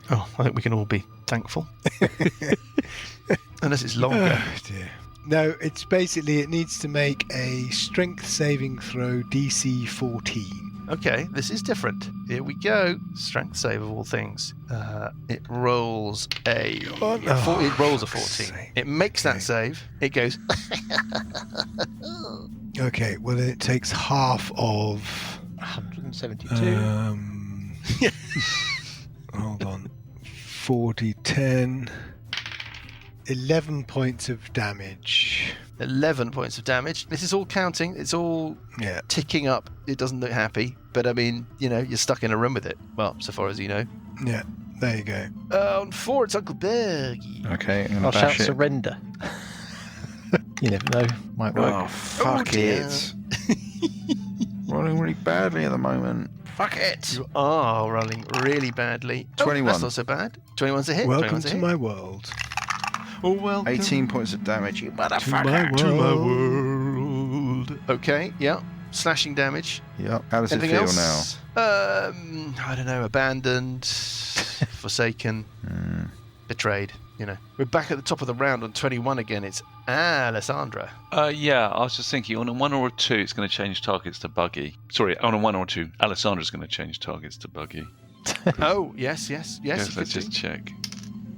Oh, I think we can all be thankful. Unless it's longer. Oh, dear. No, it's basically it needs to make a strength saving throw DC 14. Okay, this is different. Here we go. Strength save of all things. It rolls a... Oh, no. It rolls a For 14. fuck's sake. It makes that Okay. save. It goes... Okay, well then it takes half of 172. Hold on. 40, 10, 11 points of damage. 11 points of damage. This is all counting. It's all Yeah. ticking up. It doesn't look happy. But I mean, you're stuck in a room with it. Well, so far as you know. Yeah, there you go. On 4, it's Uncle Bergie. Okay, I'm I'll going to shout bash it. surrender. You never know. Might work. Oh, fuck dear. it. Rolling really badly at the moment. Fuck it. You are rolling really badly. 21. That's not so bad. 21's a hit. Welcome 21's a to hit. my world. Oh, welcome 18 points of damage, you To motherfucker. my to my world. world. Okay, yeah. Slashing damage. Yep. How does Anything it feel else? I don't know. Abandoned, forsaken, betrayed. We're back at the top of the round on 21 again. It's Alessandra. Yeah, I was just thinking, on a 1 or a 2, it's going to change targets to Buggy. Sorry, on a 1 or 2, Alessandra's going to change targets to Buggy. Oh, yes. Yes, you let's could just do. check.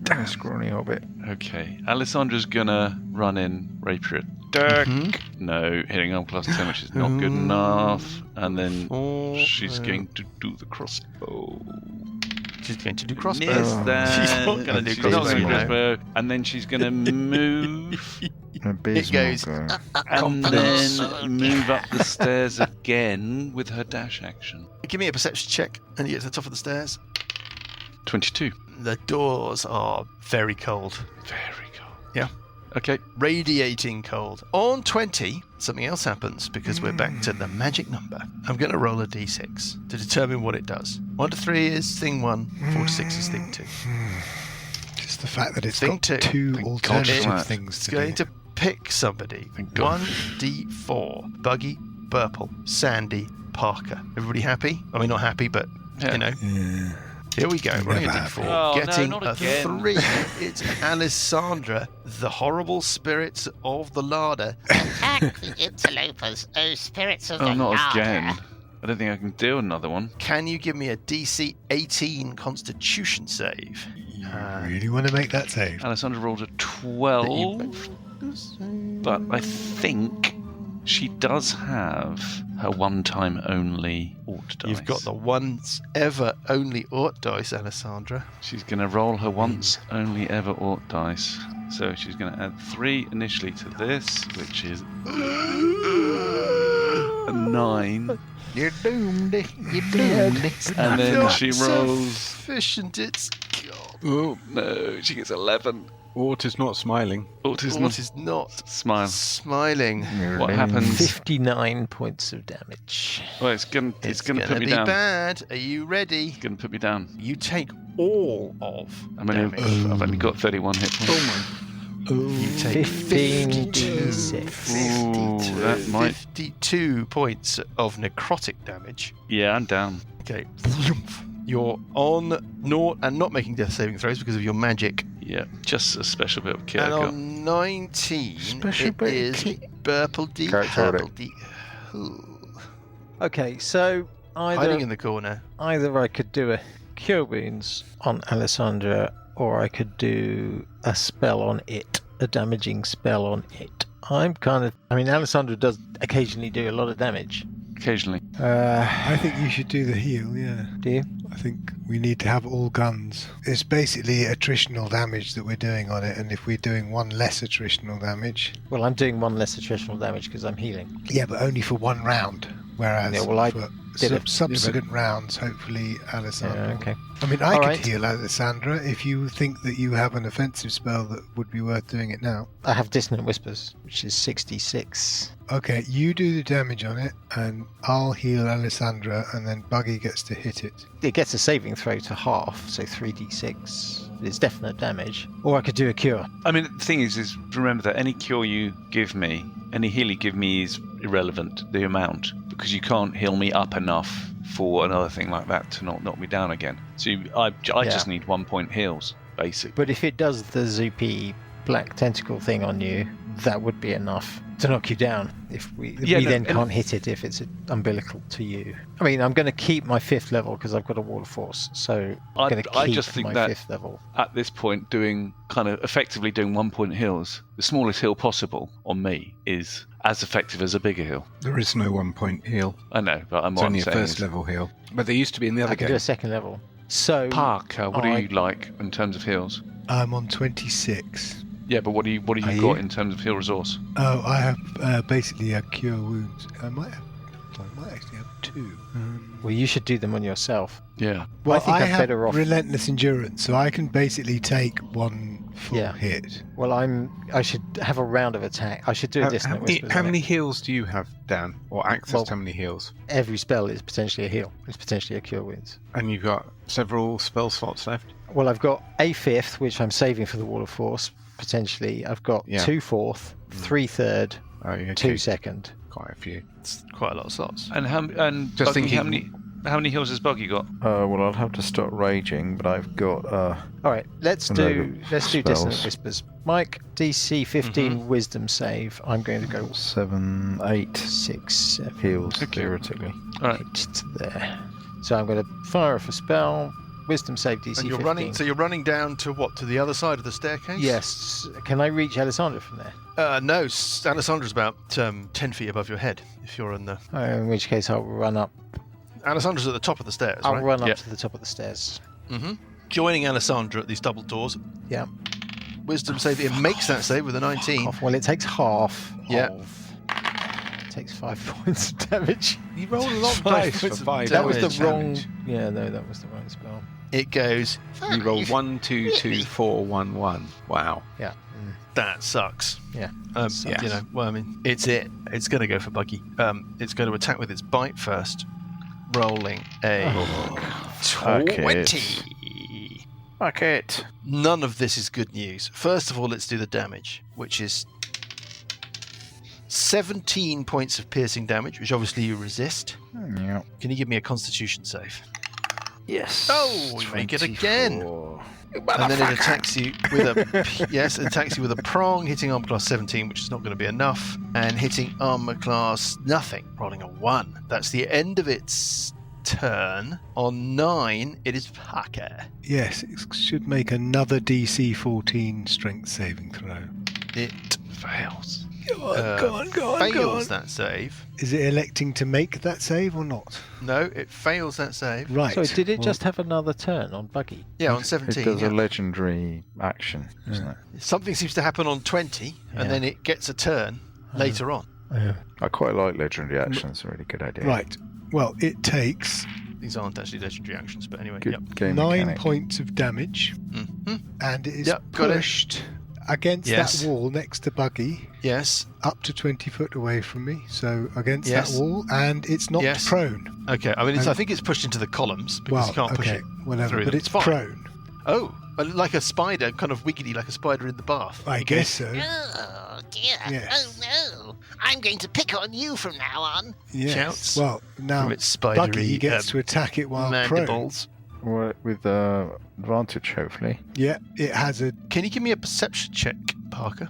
now? Scrawny hobbit. Okay, Alessandra's going to run in rapier attack. No, hitting arm class 10, which is not good enough. And then she's going to do the crossbow. She's going to do crossbow. Missed that. She's not going to do She's not crossbow. gonna do no. crossbow. And then she's going to move It goes- and then move up the stairs again with her dash action. Give me a perception check, and you get to the top of the stairs. 22. The doors are very cold. Very cold. Yeah. Okay. Radiating cold. On 20, something else happens because we're back to the magic number. I'm going to roll a d6 to determine what it does. 1 to 3 is thing 1, 4 to 6 is thing 2. Just the fact that it's Thing got two. two Thank God alternative for that. things It's to going do. to pick somebody. Thank God. 1d4. Buggy, Burple, Sandy, Parker. Everybody happy? I mean, not happy, but, Yeah. Yeah. Here we go. Rolling a Never d4. Oh, no, Getting not a again. 3. It's Alessandra, the horrible spirits of the larder. Attack the interlopers, oh spirits of Oh, the not larder. again. I don't think I can do another one. Can you give me a DC 18 Constitution save? You really want to make that save? Alessandra rolled a 12, but I think she does have her one-time only Ort dice. You've got the once ever only Ort dice, Alessandra. She's going to roll her once only ever Ort dice. So she's going to add 3 initially to this, which is a 9. You're doomed. You're doomed. And then she rolls. Sufficient, it's God. Oh no, she gets 11. Ort is not smiling. Ort is Ort is not smiling. What You're happens? 59 points of damage. Well, it's gonna put me be down. bad. Are you ready? It's gonna put me down. You take all of damage. I've only got 31 hit points. Oh my. You take 15 52. 6. Ooh, that might. 52 points of necrotic damage. Yeah, I'm down. Okay. You're on naught and not making death saving throws because of your magic. Yeah, just a special bit of care. And I got. on 19, Special it bit of is Burpledy, Character order. Hurpledy. Okay, so Hiding in the corner. either I could do a Cure Wounds on Alessandra, or I could do a spell on it, a damaging spell on it. Alessandra does occasionally do a lot of damage. Occasionally. I think you should do the heal, yeah. Do you? I think we need to have all guns. It's basically attritional damage that we're doing on it, and if we're doing one less attritional damage... Well, I'm doing one less attritional damage because I'm healing. Yeah, but only for one round, whereas Yeah, well, I for did it. subsequent rounds, hopefully Alessandra... Yeah, okay. I mean, I All could right. heal Alessandra if you think that you have an offensive spell that would be worth doing it now. I have Dissonant Whispers, which is 66. Okay, you do the damage on it, and I'll heal Alessandra, and then Buggy gets to hit it. It gets a saving throw to half, so 3d6. It's definite damage. Or I could do a cure. I mean, the thing is remember that any cure you give me, any heal you give me is irrelevant, the amount, because you can't heal me up enough for another thing like that to not knock me down again. So I just need 1 point heals, basically. But if it does the Zoopy black tentacle thing on you, that would be enough to knock you down. If we can't hit it if it's umbilical to you. I mean, I'm going to keep my 5th level because I've got a wall of force, so I'm going to I keep just think my that 5th level. At this point, effectively doing 1 point heals, the smallest heal possible on me is as effective as a bigger heal. There is no 1 point heal. I know, but It's only a first level heal. But there used to be in the other I can do game. a 2nd level. So Parker, what are you like in terms of heals? I'm on 26. Yeah, but what do you Are got you? in terms of heal resource? Oh, I have basically a cure wounds. I might actually have 2. well, you should do them on yourself. Yeah. Well, I think I'm have better off. relentless endurance, so I can basically take one full Yeah. hit. Well, I should have a round of attack. I should do a Dissonant Whispers. How on many it. heals do you have, Dan? Or access Well- to how many heals? Every spell is potentially a heal. It's potentially a Cure Wounds. And you've got several spell slots left? Well, I've got a 5th, which I'm saving for the Wall of Force, potentially. I've got 2 4th, 3 3rd, Oh, yeah, 2 okay. 2nd. Quite a few. It's quite a lot of slots. And Just Buggy, thinking- how many heals has Buggy got? Well, I'll have to start raging, but I've got All right, let's And do spells. Dissonant Whispers. Mike, DC 15 Wisdom save. I'm going to go 7, 8 6, 7, heals, theoretically. All right. 8 to there. So I'm going to fire off a spell. Wisdom save DC And you're 15. running. So you're running down to what? To the other side of the staircase? Yes. Can I reach Alessandra from there? No, Alessandra's about 10 feet above your head. If you're in the, In which case, I'll run up. Alessandra's at the top of the stairs, I'll right? run up Yeah. to the top of the stairs. Mm-hmm. Joining Alessandra at these double doors. Yeah. Wisdom save. It makes that save with a 19. Well, it takes half. Yeah. It takes 5 points of damage. You roll a lot of 5 dice for points of 5 That was the points wrong. damage. Yeah, no, that was the wrong spell. It goes. You roll 1, 2, 2, 4, 1, 1. Wow. Yeah. That sucks. Yeah. You know. Well, I mean, it's going to go for Buggy. It's going to attack with its bite first. Rolling a 20. Fuck it. None of this is good news. First of all, let's do the damage, which is 17 points of piercing damage, which obviously you resist. Yeah. Can you give me a Constitution save? Yes. Oh, we make it again. 24. And then it attacks you with it attacks you with a prong, hitting armor class 17, which is not going to be enough, and hitting armor class nothing, rolling a 1. That's the end of its turn. On 9, it is Parker. Yes, it should make another DC 14 strength saving throw. It fails. Go on. fails that save. Is it electing to make that save or not? No, it fails that save. Right. So did it just have another turn on Buggy? Yeah, on It 17. does yeah. a legendary action, doesn't it? Something seems to happen on 20, Yeah. and then it gets a turn later on. I quite like legendary actions. It's a really good idea. Right. Well, it takes These aren't actually legendary actions, but anyway. Good Yep. game 9 mechanic. points of damage, hmm and it is Yep, got it. pushed against Yes. that wall next to Buggy, Yes. up to 20 foot away from me. So against Yes. that wall, and it's not Yes. prone. Okay. I mean, And- I think it's pushed into the columns because you can't push it whatever. through But them. it's fine. prone. Oh, but like a spider, kind of wiggly, like a spider in the bath. I guess so. Oh, dear. Yes. Oh, no. I'm going to pick on you from now on. Yes. Shouts Well, now From its spidery Buggy gets to attack it while prone. mandibles. With advantage, hopefully. Yeah, it has a Can you give me a perception check, Parker?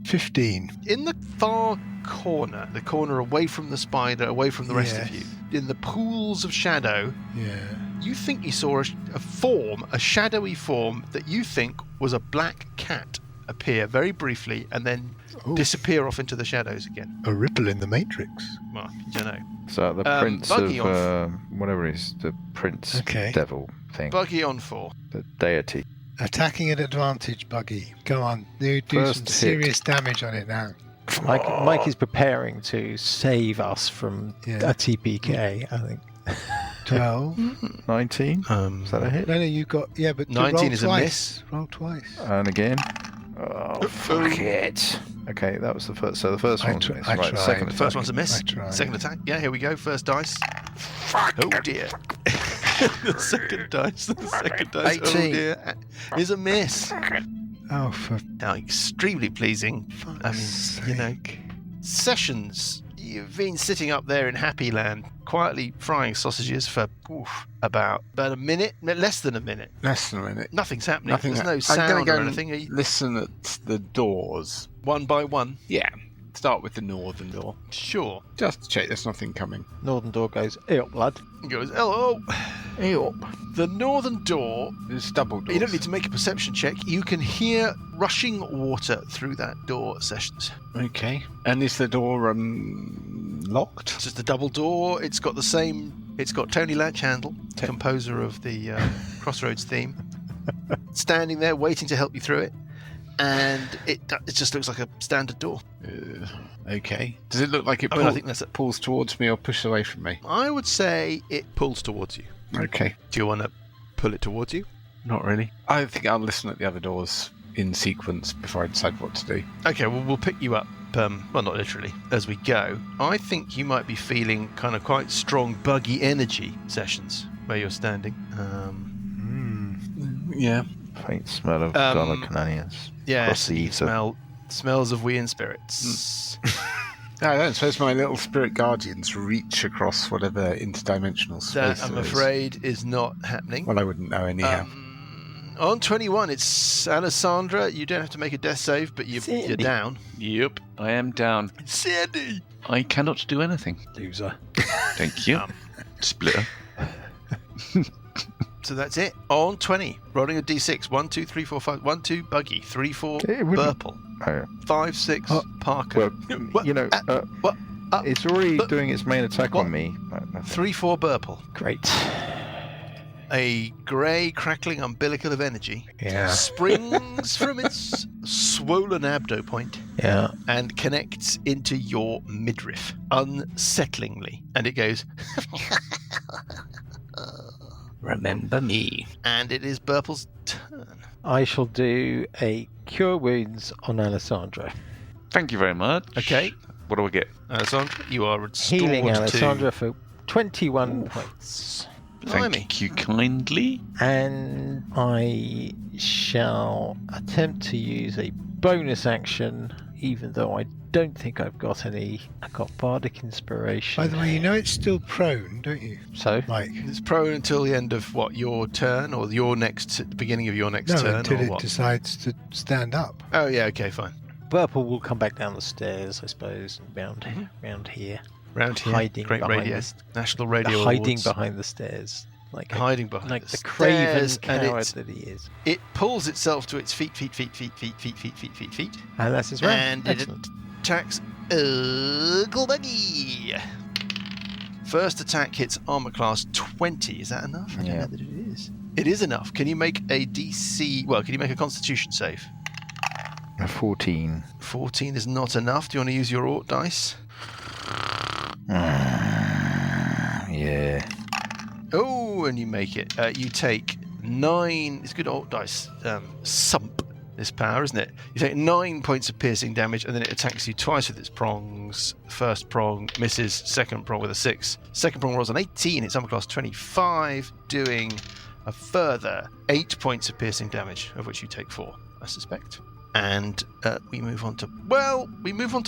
15. In the far corner, the corner away from the spider, away from the rest of Yes. you, in the pools of shadow, Yeah. you think you saw a form, a shadowy form that you think was a black cat appear very briefly and then Ooh. disappear off into the shadows again. A ripple in the matrix. Well, you don't know. So the prince Buggy of whatever it is, the prince Okay. devil thing, Buggy on 4. the deity. Attacking at advantage, Buggy. Go on. Do First some hit. serious damage on it now. Mike is preparing to save us from Yeah. a TPK, I think. 12. 19. Is that a hit? No, you got... Yeah, but 19 roll is a twice. miss. Roll twice. And again. Oh, fuck it. Okay, that was the first. So the first I one was tr- a miss. I Right, tried. second The attack. first one's a miss. I tried. Second attack. Yeah, here we go. First dice. Oh dear. The second dice. The second dice. 18. Oh dear. Is a miss. Oh, for Now, extremely pleasing. I mean, fuck's you know, sake. Sessions, you've been sitting up there in Happy Land, quietly frying sausages for about a minute, less than a minute. Less than a minute. Nothing's happening. Nothing. There's no I'm sound going to go or and anything. Are you- listen at the doors. One by one. Yeah. Start with the northern door. Sure. Just to check there's nothing coming. Northern door goes, "Hey up, lad." He goes, hello. The northern door. There's double doors. You don't need to make a perception check. You can hear rushing water through that door. Sessions. Okay. And is the door locked? It's just a double door. It's got the same. It's got Tony Latchandle, composer of the Crossroads theme, standing there waiting to help you through it, and it just looks like a standard door. Okay. Does it look like it I mean, I think that's it. pulls towards me or pushes away from me? I would say it pulls towards you. Okay. Do you want to pull it towards you? Not really. I think I'll listen at the other doors in sequence before I decide what to do. Okay, well, we'll pick you up. Well, not literally, as we go. I think you might be feeling kind of quite strong buggy energy Sessions where you're standing. Yeah. Faint smell of garlic and onions. Yeah, Across the you ether. smells of weird spirits. I don't suppose my little spirit guardians reach across whatever interdimensional space That, I'm there is. afraid, is not happening. Well, I wouldn't know anyhow. On 21, it's Alessandra. You don't have to make a death save, but you're Sandy. down. Yep, I am down. Sandy! I cannot do anything. Loser. Thank you. Splitter. So that's it. On 20, rolling a d6. 1, 2, 3, 4, 5. 1, 2, Buggy. 3, 4, It wouldn't- Purple. Oh, 5, 6, Parker. well, What? you know, What? it's already but- doing its main attack what? on me. Nothing. 3, 4, Burple. Great. A grey, crackling umbilical of energy Yeah. springs from its swollen abdo point Yeah. and connects into your midriff unsettlingly. And it goes, Remember me. and it is Burple's turn. I shall do a cure wounds on Alessandra. Thank you very much. Okay. What do I get? Alessandra, you are restored Healing to... Alessandra for 21 points. Blimey. Thank you kindly. And I shall attempt to use a bonus action, even though I don't think I've got any. I've got Bardic Inspiration. By the way, you know it's still prone, don't you, So, Mike? It's prone until the end of, what, your turn? Or your next... beginning of your next No, turn? until or it what? decides to stand up. Oh, yeah, okay, fine. Purple will come back down the stairs, I suppose, round here. Round here, Hiding Great behind Radio, this- National Radio hiding Awards. behind the stairs. Like Hiding behind like the the craven stairs, and coward it's- that he is. It pulls itself to its feet, And that's his round. and it Excellent. attacks Uncle Buggy. First attack hits armor class 20. Is that enough? I don't know that it is. It is enough. Can you make a DC... Well, can you make a Constitution save? A 14. 14 is not enough. Do you want to use your Ort dice? Yeah. Oh, and you make it. You take 9... It's good Ort dice. Sump. This power, isn't it? You take 9 points of piercing damage, and then it attacks you twice with its prongs. First prong misses, second prong with a 6. Second prong rolls an 18, it's armor class 25, doing a further 8 points of piercing damage, of which you take 4, I suspect. And we move on to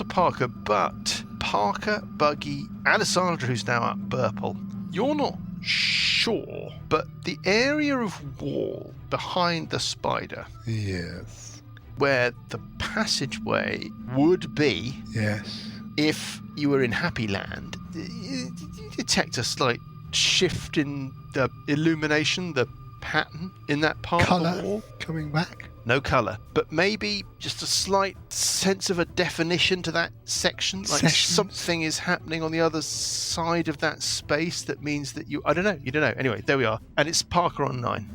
Parker, but Parker, Buggy, Alessandra, who's now at Burple, you're not sure, but the area of wall behind the spider, Yes. where the passageway would be, Yes. if you were in Happy Land, you detect a slight shift in the illumination, the pattern in that part of the Colour wall. coming back. No colour, but maybe just a slight sense of a definition to that section, like Sections. something is happening on the other side of that space that means that you don't know. Anyway, there we are, and it's Parker on 9.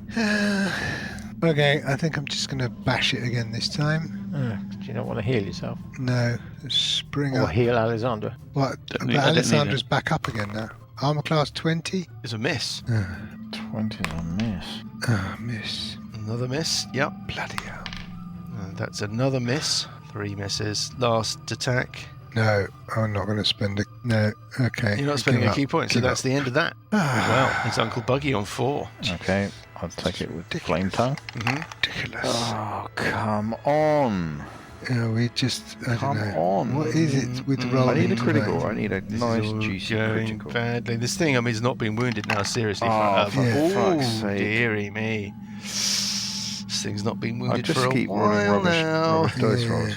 Okay, I think I'm just going to bash it again this time. Do you not want to heal yourself? No, spring Or up. heal Alessandra? What? Don't But need- I don't need Alessandra's it. back up again now. Armor class 20. It's a miss. 20 is a miss. Miss. Another miss. Yep. Bloody hell. That's another miss. 3 misses. Last attack. No, I'm not going to spend it. No, okay. You're not spending Give a key up. point, so Give that's up. the end of that. Well, it's Uncle Buggy on 4. Okay, I'll take it with flame tongue. Ridiculous. Oh, come on. We just, I Come don't know. on. What is it with rolling? I need a tonight? critical. I need a This nice, is all juicy going critical. badly. This thing, has not been wounded now, seriously. Oh, for for fuck's sake. dearie me. This thing's not been I wounded just for a keep rolling while rubbish, now. rubbish dice rolls.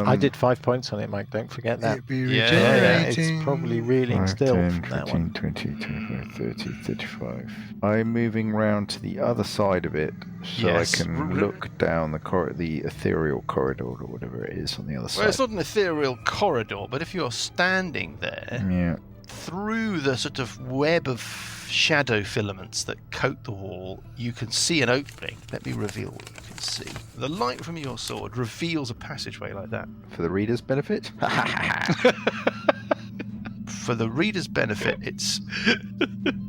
I did 5 points on it, Mike. Don't forget that. It'd be Yeah, regenerating. It's probably reeling 5, still 10, from that 15, one. 20, 25, 30, 35. I'm moving round to the other side of it so Yes. I can look down the ethereal corridor or whatever it is on the other Well, it's side. not an ethereal corridor, but if you're standing there, Yeah. through the sort of web of shadow filaments that coat the wall, you can see an opening. Let me reveal what you can see. The light from your sword reveals a passageway like that. For the reader's benefit? For the reader's benefit, it's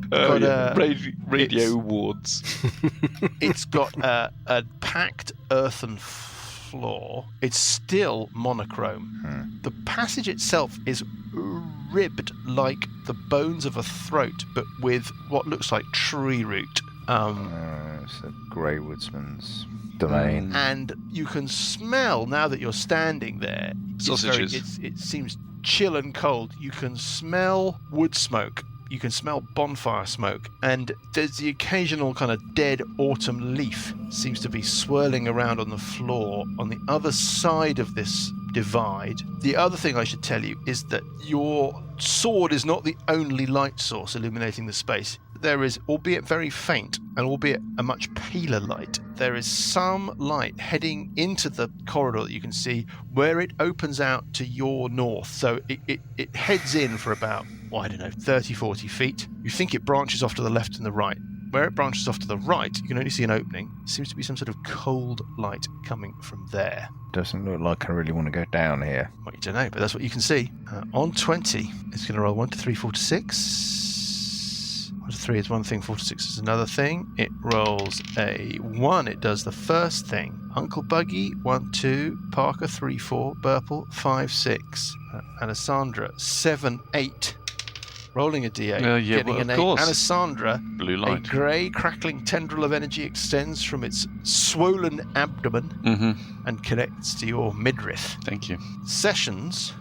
got Radio it's- awards. it's got a packed earthen floor. It's still monochrome. The passage itself is ribbed like the bones of a throat, but with what looks like tree root. It's a Grey Woodsman's domain. And you can smell, now that you're standing there, Sausages. it seems chill and cold. You can smell wood smoke. You can smell bonfire smoke, and there's the occasional kind of dead autumn leaf seems to be swirling around on the floor on the other side of this divide. The other thing I should tell you is that your sword is not the only light source illuminating the space. There is, albeit very faint, and albeit a much paler light, there is some light heading into the corridor that you can see where it opens out to your north. So it heads in for about, 30, 40 feet. You think it branches off to the left and the right. Where it branches off to the right, you can only see an opening. There seems to be some sort of cold light coming from there. Doesn't look like I really want to go down here. Well, you don't know, but that's what you can see. On 20, it's going to roll 1 to 3, 4 to 6. 1 to 3 is one thing, 4 to 6 is another thing. It rolls a 1, it does the first thing. Uncle Buggy, 1, 2. Parker, 3, 4. Burple, 5, 6. Alessandra, 7, 8. Rolling a d8, getting well, an of 8. course. Alessandra, Blue a light. grey, crackling tendril of energy extends from its swollen abdomen Mm-hmm. and connects to your midriff. Thank you. Sessions,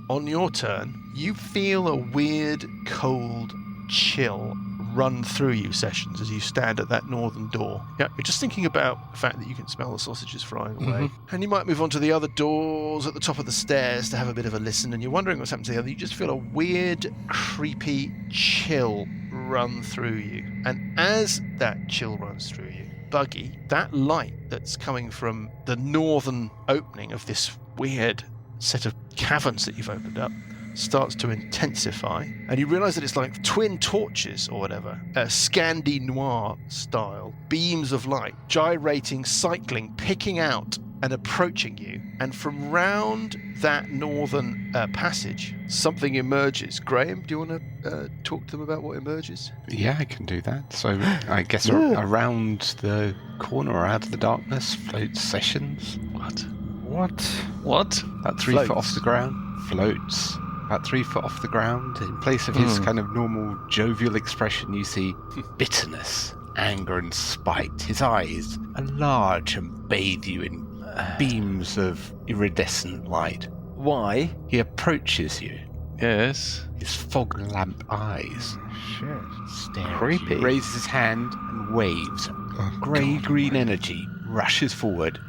on your turn, you feel a weird, cold chill run through you, Sessions, as you stand at that northern door. Yeah, you're just thinking about the fact that you can smell the sausages flying away. And you might move on to the other doors at the top of the stairs to have a bit of a listen, and you're wondering what's happened to the other. You just feel a weird, creepy chill run through you. And as that chill runs through you, Buggy, that light that's coming from the northern opening of this weird set of caverns that you've opened up starts to intensify, and you realise that it's like twin torches or whatever, Scandi Noir style, beams of light, gyrating, cycling, picking out and approaching you. And from round that northern passage, something emerges. Graham, do you want to talk to them about what emerges? Yeah, I can do that. So I guess around the corner or out of the darkness floats Sessions. What? About 3 foot off the ground. Floats. About 3 foot off the ground. In place of his kind of normal jovial expression, you see bitterness, anger and spite. His eyes are large and bathe you in beams of iridescent light. Why? He approaches you. Yes. His fog lamp eyes. Shit. Stares Creepy. at you, raises his hand and waves. Grey-green energy rushes forward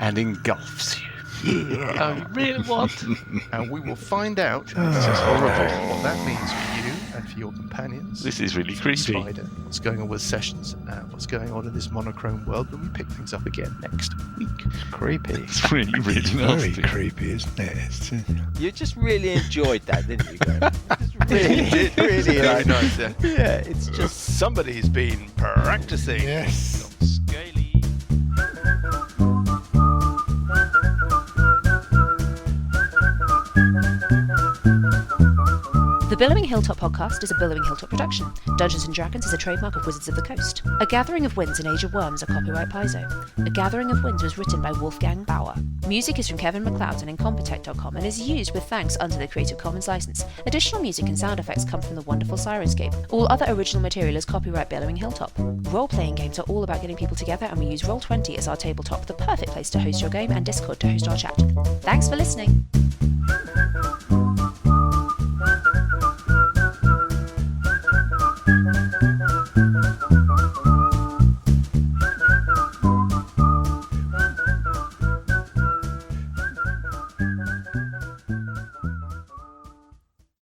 and engulfs you. Oh, really? What? And we will find out what that means for you and for your companions. This is really creepy. Spider, what's going on with Sessions, what's going on in this monochrome world when we pick things up again next week. Creepy. It's really, really Very nasty. creepy, isn't it? You just really enjoyed that, didn't you, Graham? Just really Very nice. yeah, it's just Somebody's been practicing. Yes. Scaly. The Billowing Hilltop podcast is a Billowing Hilltop production. Dungeons & Dragons is a trademark of Wizards of the Coast. A Gathering of Winds and Age of Worms are copyright Paizo. A Gathering of Winds was written by Wolfgang Bauer. Music is from Kevin MacLeod and Incompetech.com and is used with thanks under the Creative Commons license. Additional music and sound effects come from the wonderful Sirenscape. All other original material is copyright Billowing Hilltop. Role-playing games are all about getting people together, and we use Roll20 as our tabletop, the perfect place to host your game, and Discord to host our chat. Thanks for listening.